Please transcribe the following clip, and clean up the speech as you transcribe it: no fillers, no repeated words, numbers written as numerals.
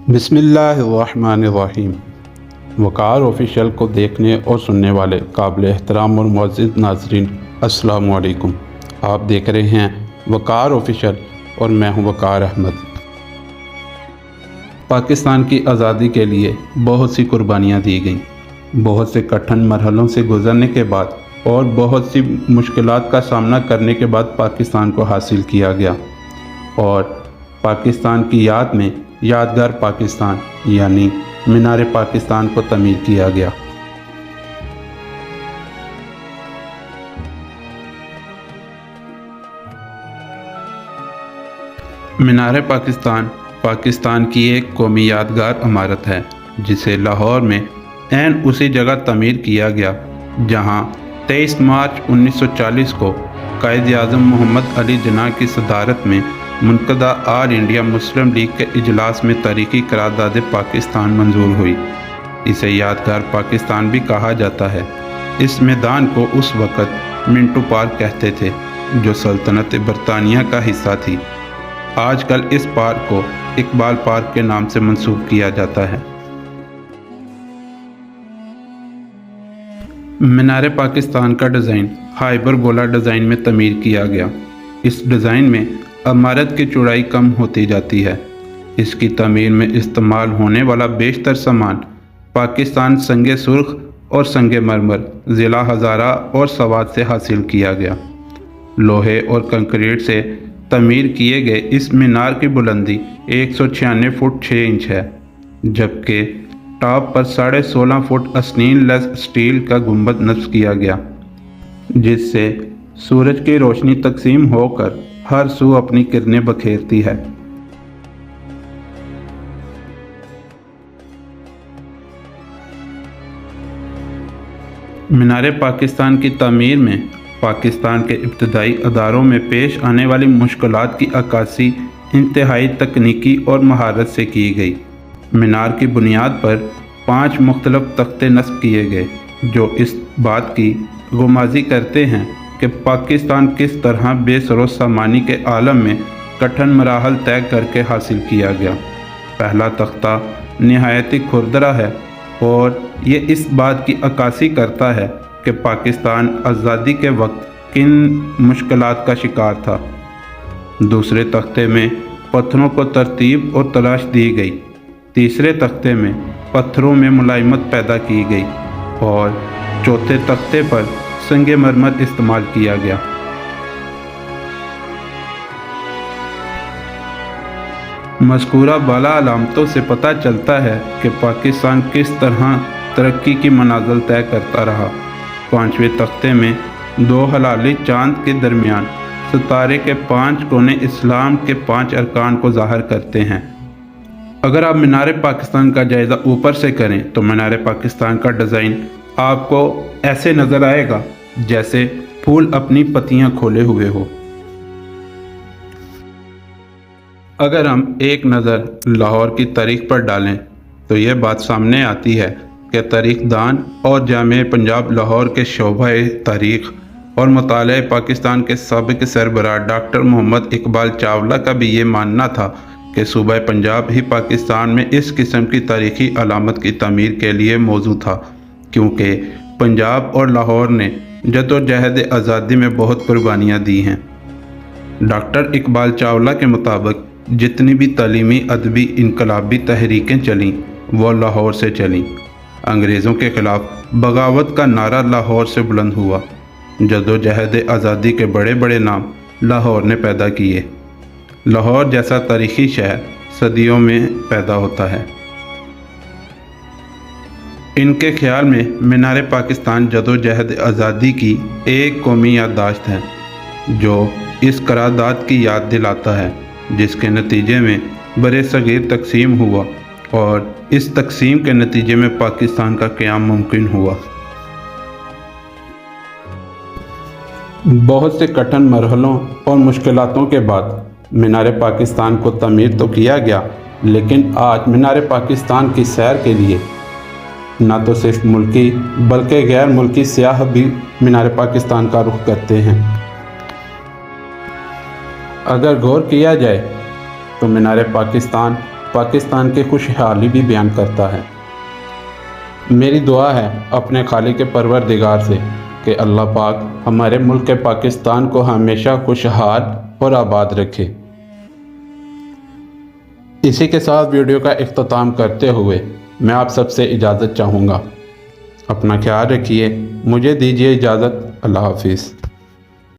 बिस्मिल्लाहिर्रहमानिर्रहीम। वक़ार ऑफिशियल को देखने और सुनने वाले काबिल एहतराम और मुअज़्ज़िज़ नाज़रीन, अस्सलामु अलैकुम। आप देख रहे हैं वक़ार ऑफिशियल और मैं हूं वक़ार अहमद। पाकिस्तान की आज़ादी के लिए बहुत सी कुर्बानियाँ दी गईं। बहुत से कठिन मरहलों से गुज़रने के बाद और बहुत सी मुश्किलात का सामना करने के बाद पाकिस्तान को हासिल किया गया और पाकिस्तान की याद में यादगार पाकिस्तान यानी मीनार पाकिस्तान को तमीर किया गया। मीनार पाकिस्तान पाकिस्तान की एक कौमी यादगार इमारत है जिसे लाहौर में ऐन उसी जगह तमीर किया गया जहां 23 मार्च 1940 को कायद-ए-आज़म मोहम्मद अली जिन्ना की सदारत में मुनक़दा ऑल इंडिया मुस्लिम लीग के इजलास में तारीख़ी करारदाद पाकिस्तान मंजूर हुई। इसे यादगार पाकिस्तान भी कहा जाता है। इस मैदान को उस वक़्त मिंटो पार्क कहते थे जो सल्तनत बरतानिया का हिस्सा थी। आजकल इस पार्क को इकबाल पार्क के नाम से मंसूब किया जाता है। मीनार पाकिस्तान का डिज़ाइन हाइपरबोला डिज़ाइन में तमीर किया गया। इस डिज़ाइन में इमारत की चौड़ाई कम होती जाती है। इसकी तमीर में इस्तेमाल होने वाला बेशतर सामान पाकिस्तान संगे सुर्ख और संगे मरमर, ज़िला हज़ारा और सवात से हासिल किया गया। लोहे और कंक्रीट से तमीर किए गए इस मीनार की बुलंदी 196 फुट 6 इंच है, जबकि टॉप पर 16.5 फुट स्टेनलेस स्टील का गुंबद नस्ब किया गया, जिससे सूरज की रोशनी तकसीम होकर हर सू अपनी किरणें बखेरती है। मीनार पाकिस्तान की तामीर में पाकिस्तान के इब्तदाई अदारों में पेश आने वाली मुश्किलात की अक्कासी इंतहाई तकनीकी और महारत से की गई। मीनार की बुनियाद पर 5 मुख्तलिफ तख्ते नस्ब किए गए जो इस बात की गुमाजी करते हैं कि पाकिस्तान किस तरह बेसरो सामानी के आलम में कठिन मराहल तय करके हासिल किया गया। पहला तख्ता नहायती खुरदरा है और ये इस बात की अक्कासी करता है कि पाकिस्तान आज़ादी के वक्त किन मुश्किलात का शिकार था। दूसरे तख्ते में पत्थरों को तरतीब और तलाश दी गई। तीसरे तख्ते में पत्थरों में मुलायमत पैदा की गई और चौथे तख्ते पर संगे मरमर इस्तेमाल किया गया। मज़कूरा बाला अलामतों से पता चलता है कि पाकिस्तान किस तरह तरक्की की मनाज़िल तय करता रहा। 5वें तख्ते में 2 हलाली चांद के दरमियान सितारे के 5 कोने इस्लाम के 5 अरकान को ज़ाहिर करते हैं। अगर आप मीनार पाकिस्तान का जायज़ा ऊपर से करें तो मीनार पाकिस्तान का डिज़ाइन आपको ऐसे नज़र आएगा जैसे फूल अपनी पत्तियां खोले हुए हो। अगर हम एक नज़र लाहौर की तारीख़ पर डालें तो यह बात सामने आती है कि तारीख़दान और जामे पंजाब लाहौर के शोबे तारीख़ और मुताले पाकिस्तान के साबिक़ सरबराह डॉक्टर मोहम्मद इकबाल चावला का भी ये मानना था कि सूबा पंजाब ही पाकिस्तान में इस किस्म की तारीख़ी अलामत की तमीर के लिए मौजू था, क्योंकि पंजाब और लाहौर ने जदोजहद आज़ादी में बहुत कुर्बानियाँ दी हैं। डॉक्टर इकबाल चावला के मुताबिक जितनी भी तालीमी अदबी इनकलाबी तहरीकें चलीं वो लाहौर से चलीं। अंग्रेज़ों के ख़िलाफ़ बगावत का नारा लाहौर से बुलंद हुआ। जदोजहद आज़ादी के बड़े बड़े नाम लाहौर ने पैदा किए। लाहौर जैसा तारीख़ी शहर सदियों में पैदा होता है। इनके ख्याल में मीनार पाकिस्तान जदोजहद आज़ादी की एक कौमी याददाश्त है जो इस करारदाद की याद दिलाता है जिसके नतीजे में बरे सगीर तकसीम हुआ और इस तकसीम के नतीजे में पाकिस्तान का क़याम मुमकिन हुआ। बहुत से कठिन मरहलों और मुश्किलातों के बाद मीनार पाकिस्तान को तमीर तो किया गया, लेकिन आज मीनार पाकिस्तान की सैर के लिए न तो सिर्फ मुल्की बल्कि गैर मुल्की सियाह भी मीनार पाकिस्तान का रुख करते हैं। अगर गौर किया जाए तो मीनार पाकिस्तान پاکستان کی خوشحالی بھی بیان کرتا ہے۔ میری دعا ہے اپنے خالق پروردگار سے کہ اللہ پاک ہمارے ملک پاکستان کو ہمیشہ خوشحال اور آباد رکھے۔ اسی کے ساتھ ویڈیو کا اختتام کرتے ہوئے میں آپ سب سے اجازت چاہوں گا۔ اپنا خیال رکھیے، مجھے دیجیے اجازت، اللہ حافظ۔